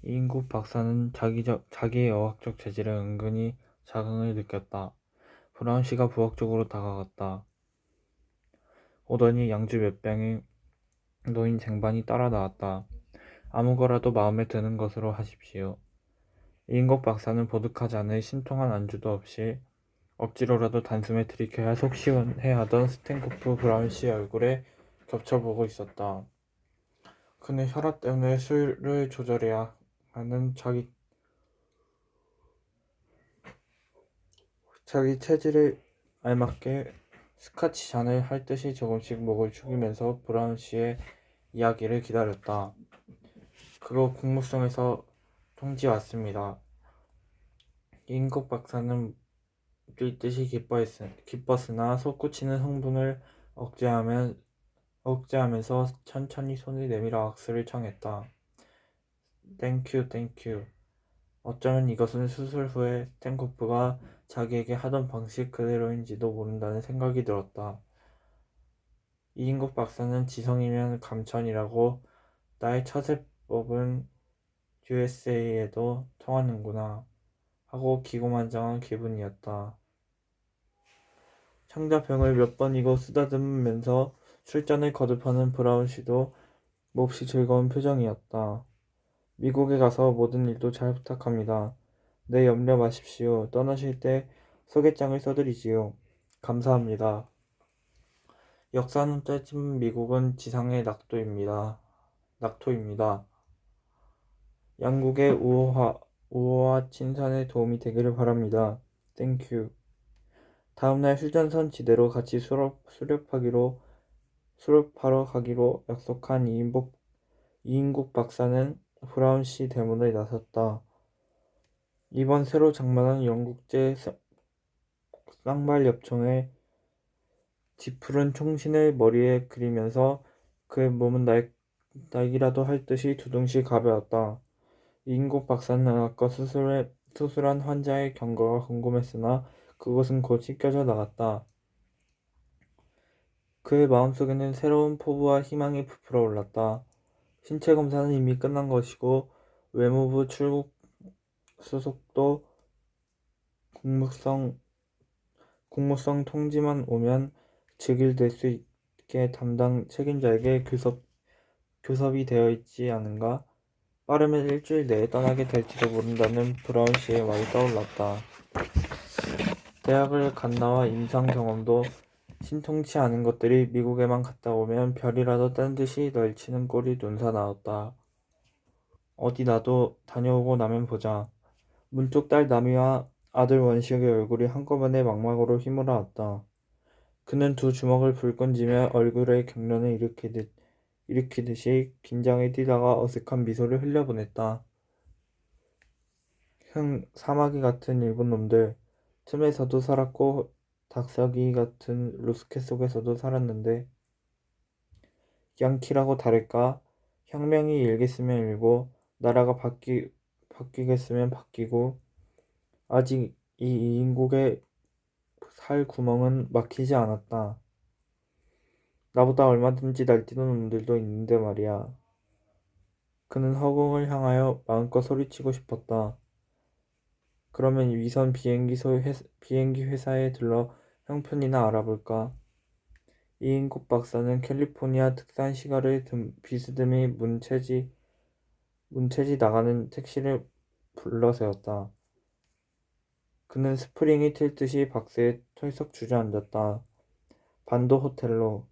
이인국 박사는 자기의 어학적 재질에 은근히 자긍을 느꼈다. 브라운 씨가 부엌 쪽으로 다가갔다. 오더니 양주 몇 병이 놓인 쟁반이 따라 나왔다. 아무 거라도 마음에 드는 것으로 하십시오. 이인국 박사는 보드카 잔에 신통한 안주도 없이 억지로라도 단숨에 들이켜야 속 시원해하던 스탠코프 브라운 씨의 얼굴에 겹쳐보고 있었다. 그는 혈압 때문에 술을 조절해야 하는 자기 체질에 알맞게 스카치 잔을 할 듯이 조금씩 목을 축이면서 브라운 씨의 이야기를 기다렸다. 그거 국무성에서 통지 왔습니다. 이인국 박사는 뛰듯이 기뻤으나 솟구치는 흥분을 억제하면서 천천히 손을 내밀어 악수를 청했다. 땡큐. 어쩌면 이것은 수술 후에 스탠코프가 자기에게 하던 방식 그대로인지도 모른다는 생각이 들었다. 이인국 박사는 지성이면 감천이라고 나의 처세법은 USA에도 통하는구나 하고 기고만장한 기분이었다. 창자병을 몇 번이고 쓰다듬으면서 술잔을 거듭하는 브라운 씨도 몹시 즐거운 표정이었다. 미국에 가서 모든 일도 잘 부탁합니다. 네, 염려 마십시오. 떠나실 때 소개장을 써드리지요. 감사합니다. 역사는 짧지만 미국은 지상의 낙토입니다. 양국의 우호와 친선에 도움이 되기를 바랍니다. 땡큐. 다음날 휴전선 지대로 같이 수렵하러 가기로 약속한 이인국 박사는 브라운 씨 대문에 나섰다. 이번 새로 장만한 영국제 쌍발 엽총에 지푸른 총신을 머리에 그리면서 그의 몸은 날기라도 할 듯이 두둥실 가벼웠다. 이인국 박사는 아까 수술한 환자의 경과가 궁금했으나 그것은 곧 씻겨져 나갔다. 그의 마음속에는 새로운 포부와 희망이 부풀어 올랐다. 신체 검사는 이미 끝난 것이고 외무부 출국 수속도 국무성 통지만 오면 즉일될 수 있게 담당 책임자에게 교섭이 되어 있지 않은가? 빠르면 일주일 내에 떠나게 될지도 모른다는 브라운 씨의 말이 떠올랐다. 대학을 갔나와 임상 경험도 신통치 않은 것들이 미국에만 갔다 오면 별이라도 딴 듯이 널치는 꼴이 눈사나웠다. 어디 나도 다녀오고 나면 보자. 문쪽 딸 나미와 아들 원식의 얼굴이 한꺼번에 망막으로 휘몰아왔다. 그는 두 주먹을 불끈 쥐며 얼굴에 경련을 일으키듯이 긴장에 뛰다가 어색한 미소를 흘려보냈다. 사마귀 같은 일본 놈들, 틈에서도 살았고 닭사기 같은 루스켓 속에서도 살았는데 양키라고 다를까? 혁명이 일겠으면 일고 나라가 바뀌겠으면 바뀌고 아직 이 이인국의 살 구멍은 막히지 않았다. 나보다 얼마든지 날뛰는 놈들도 있는데 말이야. 그는 허공을 향하여 마음껏 소리치고 싶었다. 그러면 위선 비행기 회사에 들러 형편이나 알아볼까? 이인국 박사는 캘리포니아 특산 시가를 비스듬히 문채지 나가는 택시를 불러세웠다. 그는 스프링이 튈 듯이 박스에 털썩 주저앉았다. 반도 호텔로.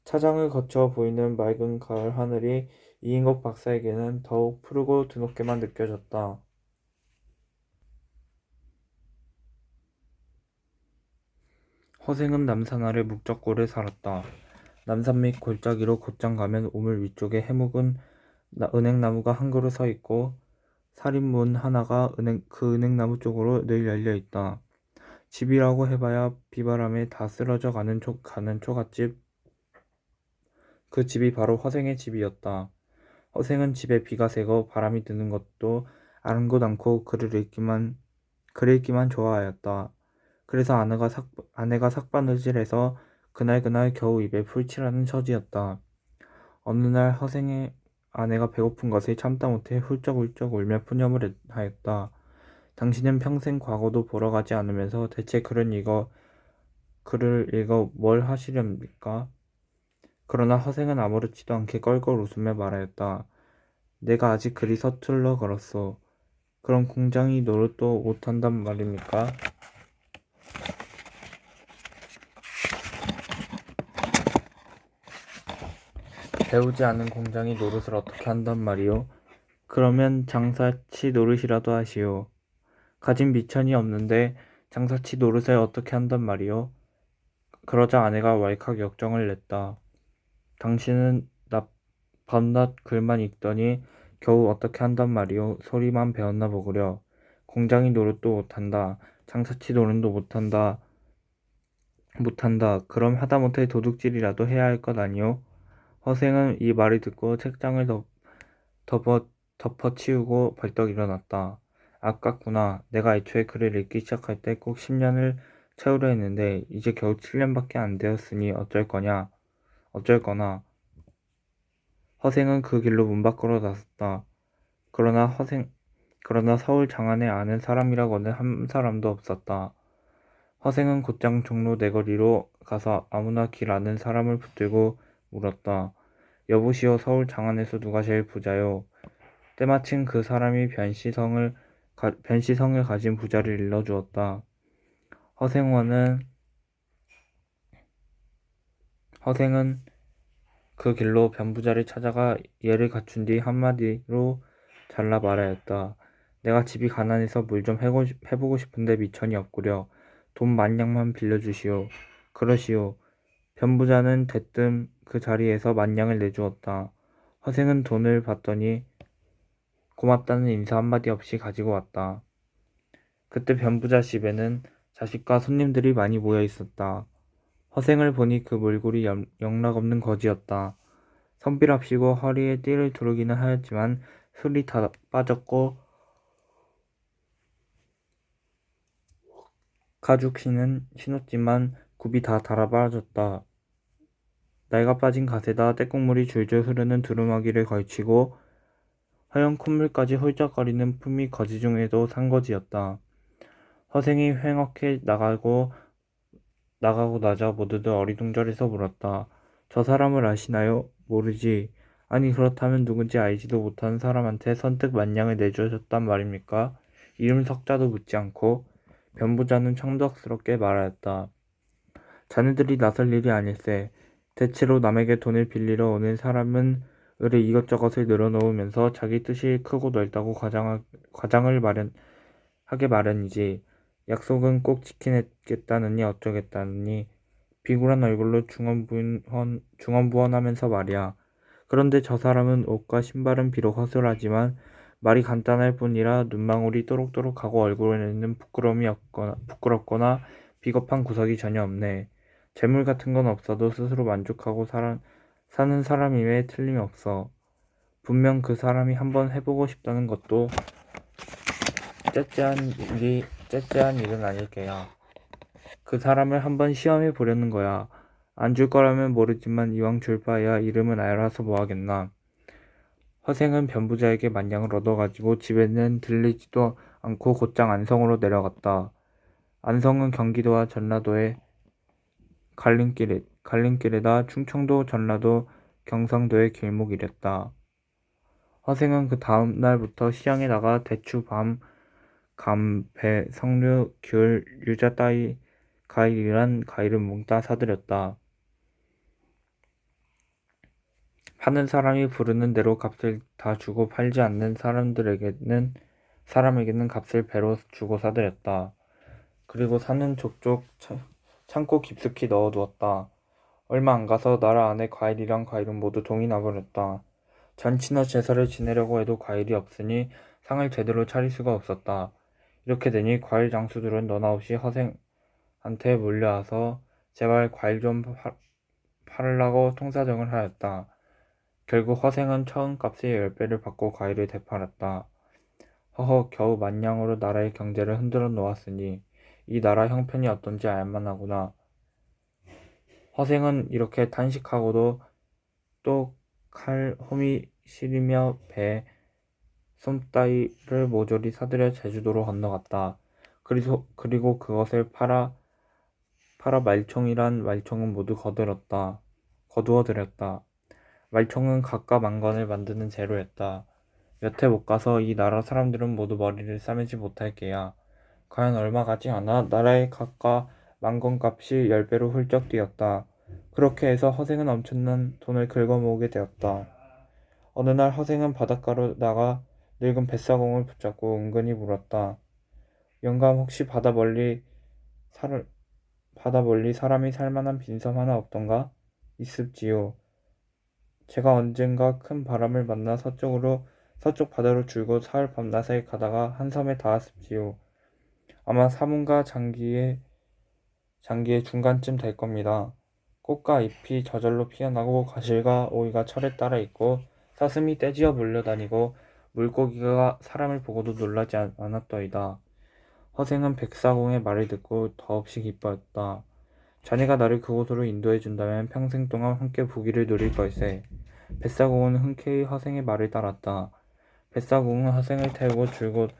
차장을 거쳐 보이는 맑은 가을 하늘이 이인국 박사에게는 더욱 푸르고 드높게만 느껴졌다. 허생은 남산 아래 묵적골에 살았다. 남산 밑 골짜기로 곧장 가면 우물 위쪽에 해묵은 은행나무가 한 그루 서 있고 살인문 하나가 그 은행나무 쪽으로 늘 열려 있다. 집이라고 해봐야 비바람에 다 쓰러져 가는 초가집. 그 집이 바로 허생의 집이었다. 허생은 집에 비가 새고 바람이 드는 것도 아랑곳 않고 글을 읽기만 좋아하였다. 그래서 아내가 삭바느질해서 그날 겨우 입에 풀칠하는 처지였다. 어느 날 아내가 배고픈 것을 참다 못해 훌쩍훌쩍 울며 푸념을 하였다. 당신은 평생 과거도 보러 가지 않으면서 대체 글을 읽어 뭘 하시렵니까? 그러나 허생은 아무렇지도 않게 껄껄 웃으며 말하였다. 내가 아직 그리 서툴러 걸었소. 그럼 공장이 노릇도 못한단 말입니까? 배우지 않은 공장이 노릇을 어떻게 한단 말이오? 그러면 장사치 노릇이라도 하시오. 가진 미천이 없는데 장사치 노릇을 어떻게 한단 말이오? 그러자 아내가 왈칵 역정을 냈다. 당신은 밤낮 글만 읽더니 겨우 어떻게 한단 말이오? 소리만 배웠나 보구려. 공장이 노릇도 못한다. 장사치 노릇도 못한다. 그럼 하다못해 도둑질이라도 해야 할 것 아니오? 허생은 이 말을 듣고 책장을 덮어, 덮어치우고 벌떡 일어났다. 아깝구나. 내가 애초에 글을 읽기 시작할 때 꼭 10년을 채우려 했는데 이제 겨우 7년밖에 안 되었으니 어쩔 거나. 허생은 그 길로 문 밖으로 나섰다. 그러나 서울 장안에 아는 사람이라고는 한 사람도 없었다. 허생은 곧장 종로 내거리로 가서 아무나 길 아는 사람을 붙들고 물었다. 여보시오, 서울 장안에서 누가 제일 부자요? 때마침 그 사람이 변시성을 가진 부자를 일러주었다. 허생은 그 길로 변부자를 찾아가 예를 갖춘 뒤 한마디로 잘라 말하였다. 내가 집이 가난해서 뭘 좀 해보고 싶은데 미천이 없구려. 돈 만냥만 빌려주시오. 그러시오. 변부자는 대뜸 그 자리에서 만냥을 내주었다. 허생은 돈을 받더니 고맙다는 인사 한마디 없이 가지고 왔다. 그때 변부자 집에는 자식과 손님들이 많이 모여 있었다. 허생을 보니 그 몰골이 영락없는 거지였다. 선비랍시고 허리에 띠를 두르기는 하였지만 술이 다 빠졌고 가죽 신었지만 굽이 다 달아빠졌다. 낡아 빠진 갓에다 때국물이 줄줄 흐르는 두루마기를 걸치고 하얀 콧물까지 훌쩍거리는 품이 거지 중에도 산거지였다. 허생이 횡하게 나가고 나자 모두들 어리둥절해서 물었다. 저 사람을 아시나요? 모르지. 아니 그렇다면 누군지 알지도 못하는 사람한테 선뜻 만냥을 내주셨단 말입니까? 이름 석자도 묻지 않고 변부자는 청덕스럽게 말하였다. 자네들이 나설 일이 아닐세. 대체로 남에게 돈을 빌리러 오는 사람은 을에 이것저것을 늘어놓으면서 자기 뜻이 크고 넓다고 과장을 하게 마련이지. 약속은 꼭 지키겠다느니 어쩌겠다느니 비굴한 얼굴로 중언부언하면서 말이야. 그런데 저 사람은 옷과 신발은 비록 허술하지만 말이 간단할 뿐이라 눈망울이 또록또록하고 얼굴에는 부끄럽거나 비겁한 구석이 전혀 없네. 재물 같은 건 없어도 스스로 만족하고 사는 사람임에 틀림이 없어. 분명 그 사람이 한번 해보고 싶다는 것도 째째한 일은 아닐 게야. 그 사람을 한번 시험해 보려는 거야. 안 줄 거라면 모르지만 이왕 줄 바에야 이름은 알아서 뭐하겠나. 허생은 변부자에게 만냥을 얻어가지고 집에는 들리지도 않고 곧장 안성으로 내려갔다. 안성은 경기도와 전라도의 갈림길에다 충청도, 전라도, 경상도의 길목이랬다. 허생은 그 다음 날부터 시장에 나가 대추, 감, 배, 석류, 귤, 유자 따위 과일이란 과일을 몽따 사들였다. 파는 사람이 부르는 대로 값을 다 주고 팔지 않는 사람에게는 값을 배로 주고 사들였다. 그리고 사는 족족 창고 깊숙이 넣어두었다. 얼마 안 가서 나라 안에 과일이랑 과일은 모두 동이 나버렸다. 잔치나 제사를 지내려고 해도 과일이 없으니 상을 제대로 차릴 수가 없었다. 이렇게 되니 과일 장수들은 너나 없이 허생한테 몰려와서 제발 과일 좀 팔으려고 통사정을 하였다. 결국 허생은 처음 값의 10배를 받고 과일을 되팔았다. 허허, 겨우 만냥으로 나라의 경제를 흔들어 놓았으니 이 나라 형편이 어떤지 알만하구나. 허생은 이렇게 탄식하고도 또 실이며 배, 솜따위를 모조리 사들여 제주도로 건너갔다. 그리고 그것을 팔아 말총이란 말총은 모두 거두어들였다. 말총은 각각 만건을 만드는 재료였다. 몇 해 못 가서 이 나라 사람들은 모두 머리를 싸매지 못할 게야. 과연 얼마 가지 않아 나라의 각각 만건값이 10배로 훌쩍 뛰었다. 그렇게 해서 허생은 엄청난 돈을 긁어모으게 되었다. 어느 날 허생은 바닷가로 나가 늙은 뱃사공을 붙잡고 은근히 물었다. 영감 혹시 바다 멀리 사람이 살만한 빈섬 하나 없던가? 있습지요. 제가 언젠가 큰 바람을 만나 서쪽 바다로 줄곧 사흘 밤낮에 가다가 한 섬에 닿았습지요. 아마 사문과 장기의 중간쯤 될 겁니다. 꽃과 잎이 저절로 피어나고 가실과 오이가 철에 따라 있고 사슴이 떼지어 몰려다니고 물고기가 사람을 보고도 놀라지 않았더이다. 허생은 백사공의 말을 듣고 더없이 기뻐했다. 자네가 나를 그곳으로 인도해 준다면 평생 동안 함께 부귀를 누릴 걸세. 뱃사공은 흔쾌히 허생의 말을 따랐다. 뱃사공은 허생을 태우고 줄곧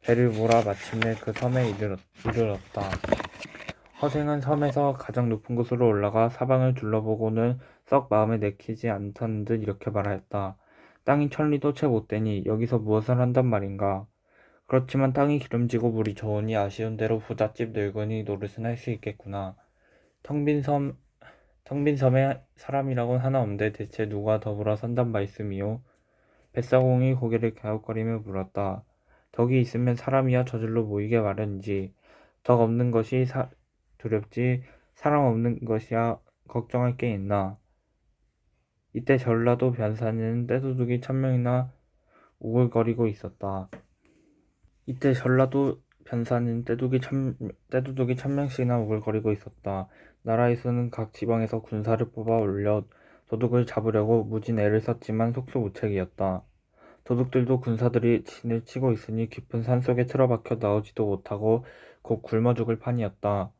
배를 몰아 마침내 그 섬에 이르렀다. 허생은 섬에서 가장 높은 곳으로 올라가 사방을 둘러보고는 썩 마음에 내키지 않던 듯 이렇게 말하였다. 땅이 천리도 채 못되니 여기서 무엇을 한단 말인가. 그렇지만 땅이 기름지고 물이 좋으니 아쉬운 대로 부잣집 늙은이 노릇은 할 수 있겠구나. 텅 빈 섬에 사람이라곤 하나 없는데 대체 누가 더불어 산단 말씀이요? 뱃사공이 고개를 갸웃거리며 물었다. 덕이 있으면 사람이야 저절로 모이게 마련이지. 덕 없는 것이 두렵지 사람 없는 것이야 걱정할 게 있나. 이때 전라도 변산에는 떼도둑이 1000명이나 우글거리고 있었다. 이때 전라도 변산에는 떼도둑이 1000명씩이나 우글거리고 있었다. 나라에서는 각 지방에서 군사를 뽑아 올려 도둑을 잡으려고 무진 애를 썼지만 속수무책이었다. 도둑들도 군사들이 진을 치고 있으니 깊은 산속에 틀어박혀 나오지도 못하고 곧 굶어 죽을 판이었다.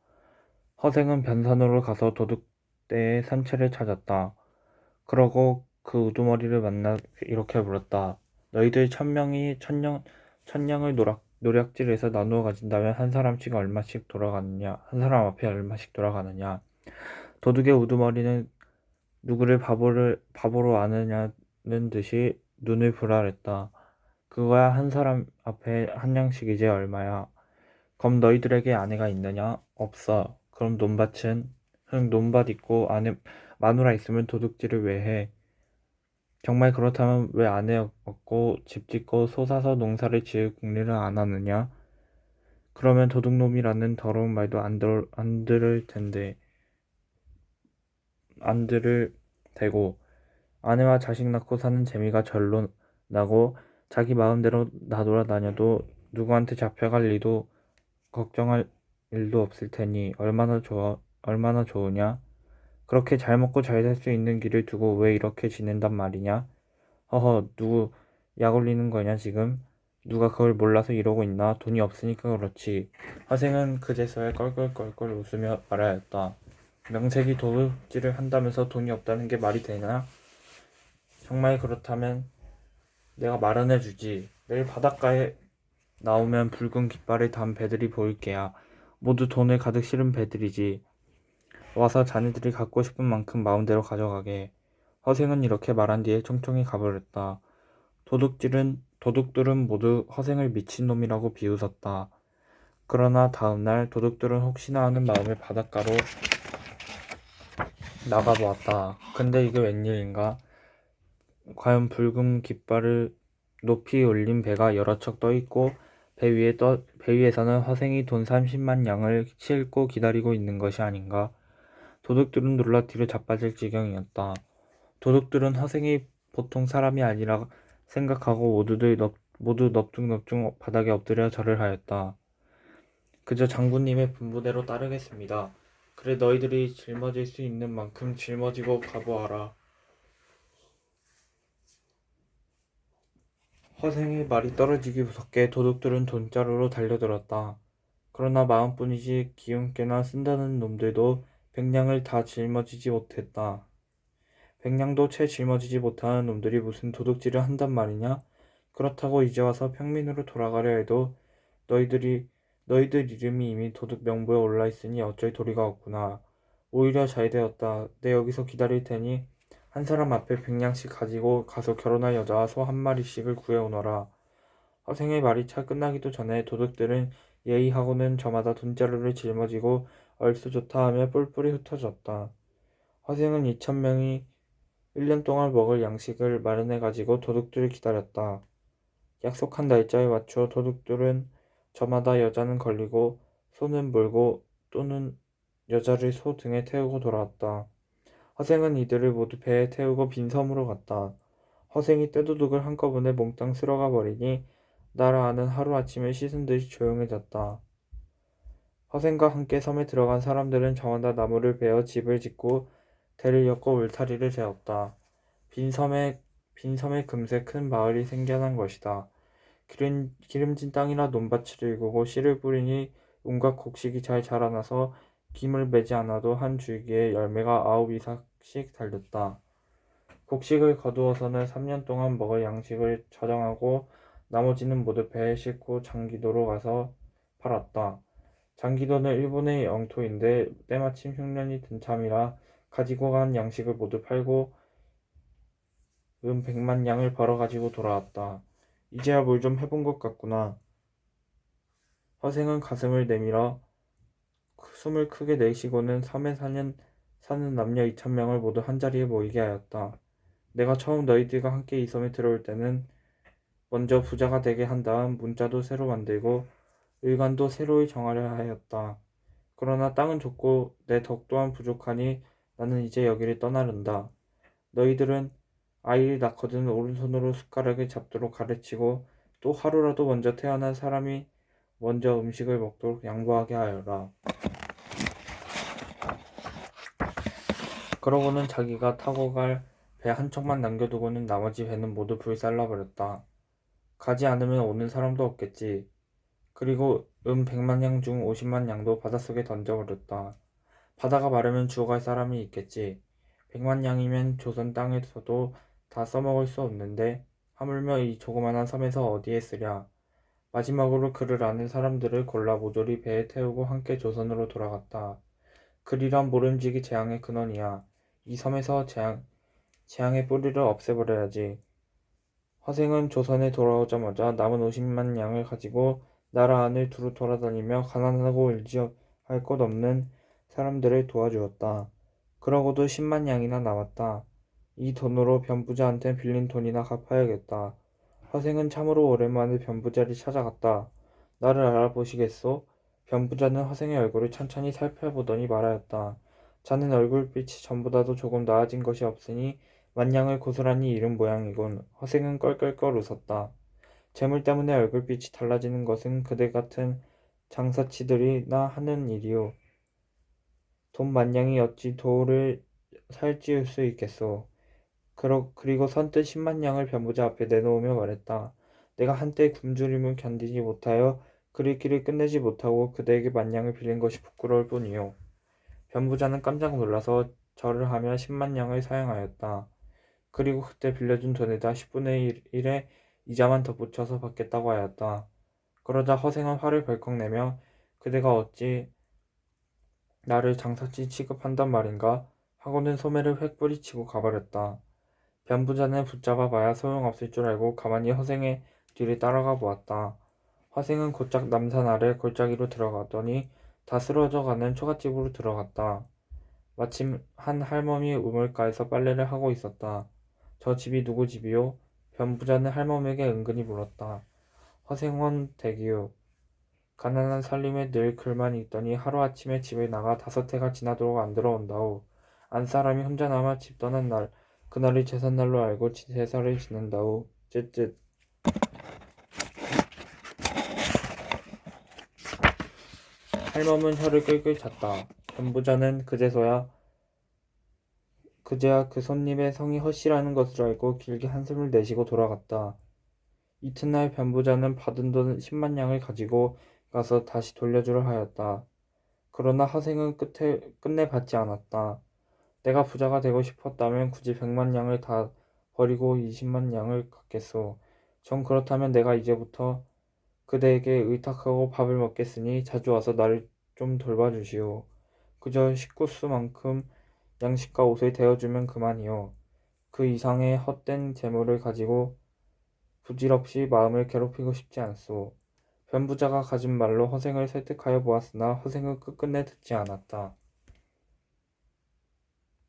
허생은 변산으로 가서 도둑대의 산채를 찾았다. 그러고 그 우두머리를 만나 이렇게 물었다. 너희들 1000명을 노략질해서 나누어 가진다면 한 사람씩 얼마씩 돌아가느냐? 한 사람 앞에 얼마씩 돌아가느냐? 도둑의 우두머리는 누구를 바보로 아느냐는 듯이 눈을 부라렸다. 그거야 한 사람 앞에 한 양씩이지 얼마야. 검 너희들에게 아내가 있느냐? 없어. 그럼 논밭은? 논밭 있고 아내 마누라 있으면 도둑질을 왜 해? 정말 그렇다면 왜 아내 없고 집 짓고 소 사서 농사를 지을 궁리를 안 하느냐? 그러면 도둑놈이라는 더러운 말도 안 들을 테고 아내와 자식 낳고 사는 재미가 절로 나고 자기 마음대로 나돌아다녀도 누구한테 잡혀갈 리도 걱정할 일도 없을 테니 얼마나 좋으냐? 그렇게 잘 먹고 잘 살 수 있는 길을 두고 왜 이렇게 지낸단 말이냐? 허허, 누구 약 올리는 거냐 지금? 누가 그걸 몰라서 이러고 있나? 돈이 없으니까 그렇지. 화생은 그제서야 껄껄껄껄 웃으며 말하였다. 명색이 도둑질을 한다면서 돈이 없다는 게 말이 되나? 정말 그렇다면 내가 마련해 주지. 내일 바닷가에 나오면 붉은 깃발을 단 배들이 보일 게야. 모두 돈을 가득 실은 배들이지. 와서 자네들이 갖고 싶은 만큼 마음대로 가져가게. 허생은 이렇게 말한 뒤에 총총히 가버렸다. 도둑들은 모두 허생을 미친놈이라고 비웃었다. 그러나 다음날 도둑들은 혹시나 하는 마음에 바닷가로 나가보았다. 근데 이게 웬일인가? 과연 붉은 깃발을 높이 올린 배가 여러 척 떠있고 배 위에서는 허생이 돈 30만 양을 싣고 기다리고 있는 것이 아닌가? 도둑들은 놀라 뒤로 자빠질 지경이었다. 도둑들은 허생이 보통 사람이 아니라 생각하고 모두 넙죽넙죽 바닥에 엎드려 절을 하였다. 그저 장군님의 분부대로 따르겠습니다. 그래 너희들이 짊어질 수 있는 만큼 짊어지고 가보아라. 허생의 말이 떨어지기 무섭게 도둑들은 돈자루로 달려들었다. 그러나 마음뿐이지 기운께나 쓴다는 놈들도 100냥을 다 짊어지지 못했다. 백냥도 채 짊어지지 못하는 놈들이 무슨 도둑질을 한단 말이냐? 그렇다고 이제 와서 평민으로 돌아가려 해도 너희들 이름이 이미 도둑 명부에 올라 있으니 어쩔 도리가 없구나. 오히려 잘 되었다. 내 여기서 기다릴 테니 한 사람 앞에 백냥씩 가지고 가서 결혼할 여자와 소 한 마리씩을 구해오너라. 허생의 말이 차 끝나기도 전에 도둑들은 예의하고는 저마다 돈자루를 짊어지고 얼쑤 좋다 하며 뿔뿔이 흩어졌다. 허생은 2,000명이 1년 동안 먹을 양식을 마련해가지고 도둑들을 기다렸다. 약속한 날짜에 맞춰 도둑들은 저마다 여자는 걸리고 소는 몰고 또는 여자를 소 등에 태우고 돌아왔다. 허생은 이들을 모두 배에 태우고 빈 섬으로 갔다. 허생이 떼도둑을 한꺼번에 몽땅 쓸어가 버리니 나라 안은 하루아침에 씻은 듯이 조용해졌다. 허생과 함께 섬에 들어간 사람들은 저마다 나무를 베어 집을 짓고 대를 엮고 울타리를 세웠다. 빈섬에 금세 큰 마을이 생겨난 것이다. 기름진 땅이라 논밭을 일구고 씨를 뿌리니 온갖 곡식이 잘 자라나서 김을 매지 않아도 한 줄기에 열매가 9이삭씩 달렸다. 곡식을 거두어서는 3년 동안 먹을 양식을 저장하고 나머지는 모두 배에 싣고 장기도로 가서 팔았다. 장기도는 일본의 영토인데 때마침 흉년이 든 참이라 가지고 간 양식을 모두 팔고 100만 양을 벌어가지고 돌아왔다. 이제야 뭘 좀 해본 것 같구나. 허생은 가슴을 내밀어 숨을 크게 내쉬고는 섬에 사는 남녀 2,000명을 모두 한자리에 모이게 하였다. 내가 처음 너희들과 함께 이 섬에 들어올 때는 먼저 부자가 되게 한 다음 문자도 새로 만들고 일관도 새로이 정하려 하였다. 그러나 땅은 좁고 내 덕 또한 부족하니 나는 이제 여기를 떠나른다. 너희들은 아이를 낳거든 오른손으로 숟가락을 잡도록 가르치고 또 하루라도 먼저 태어난 사람이 먼저 음식을 먹도록 양보하게 하여라. 그러고는 자기가 타고 갈 배 한 척만 남겨두고는 나머지 배는 모두 불살라버렸다. 가지 않으면 오는 사람도 없겠지. 그리고 100만 양 중 50만 양도 바닷속에 던져버렸다. 바다가 마르면 죽어갈 사람이 있겠지. 100만 양이면 조선 땅에서도 다 써먹을 수 없는데 하물며 이 조그만한 섬에서 어디에 쓰랴. 마지막으로 그를 아는 사람들을 골라 모조리 배에 태우고 함께 조선으로 돌아갔다. 그리란 모름지기 재앙의 근원이야. 이 섬에서 재앙의 뿌리를 없애버려야지. 허생은 조선에 돌아오자마자 남은 50만 양을 가지고 나라 안을 두루 돌아다니며 가난하고 의지할 곳 없는 사람들을 도와주었다. 그러고도 10만 양이나 남았다. 이 돈으로 변부자한테 빌린 돈이나 갚아야겠다. 허생은 참으로 오랜만에 변부자를 찾아갔다. 나를 알아보시겠소? 변부자는 허생의 얼굴을 천천히 살펴보더니 말하였다. 자넨 얼굴빛이 전보다도 조금 나아진 것이 없으니 만냥을 고스란히 잃은 모양이군. 허생은 껄껄껄 웃었다. 재물 때문에 얼굴빛이 달라지는 것은 그대 같은 장사치들이나 하는 일이오. 돈 만냥이 어찌 도를 살찌울 수 있겠소. 그리고 선뜻 10만 양을 변부자 앞에 내놓으며 말했다. 내가 한때 굶주림을 견디지 못하여 그릴길을 끝내지 못하고 그대에게 만냥을 빌린 것이 부끄러울 뿐이오. 변부자는 깜짝 놀라서 절을 하며 10만 양을 사양하였다. 그리고 그때 빌려준 돈에다 10분의 1의 이자만 덧붙여서 받겠다고 하였다. 그러자 허생은 화를 벌컥 내며 그대가 어찌 나를 장사치 취급한단 말인가 하고는 소매를 획 뿌리치고 가버렸다. 변부자는 붙잡아 봐야 소용없을 줄 알고 가만히 허생의 뒤를 따라가 보았다. 허생은 곧장 남산 아래 골짜기로 들어가더니 다 쓰러져 가는 초가집으로 들어갔다. 마침 한 할멈이 우물가에서 빨래를 하고 있었다. 저 집이 누구 집이요? 변부자는 할멈에게 은근히 물었다. 허생원 댁이요. 가난한 살림에 늘 글만 있더니 하루아침에 집을 나가 5해가 지나도록 안 들어온다오. 안 사람이 혼자 남아 집 떠난 날, 그날을 제삿날로 알고 제사를 지낸다오. 쯧쯧. 할멈은 혀를 끌끌 찼다. 변부자는 그제야 그 손님의 성이 허씨라는 것을 알고 길게 한숨을 내쉬고 돌아갔다. 이튿날 변부자는 받은 돈 10만 양을 가지고 가서 다시 돌려주려 하였다. 그러나 허생은 끝내 받지 않았다. 내가 부자가 되고 싶었다면 굳이 100만 양을 다 버리고 20만 양을 갖겠소. 전 그렇다면 내가 이제부터 그대에게 의탁하고 밥을 먹겠으니 자주 와서 나를 좀 돌봐주시오. 그저 식구수만큼 양식과 옷을 대어주면 그만이요. 그 이상의 헛된 재물을 가지고 부질없이 마음을 괴롭히고 싶지 않소. 변부자가 가진 말로 허생을 설득하여 보았으나 허생은 끝끝내 듣지 않았다.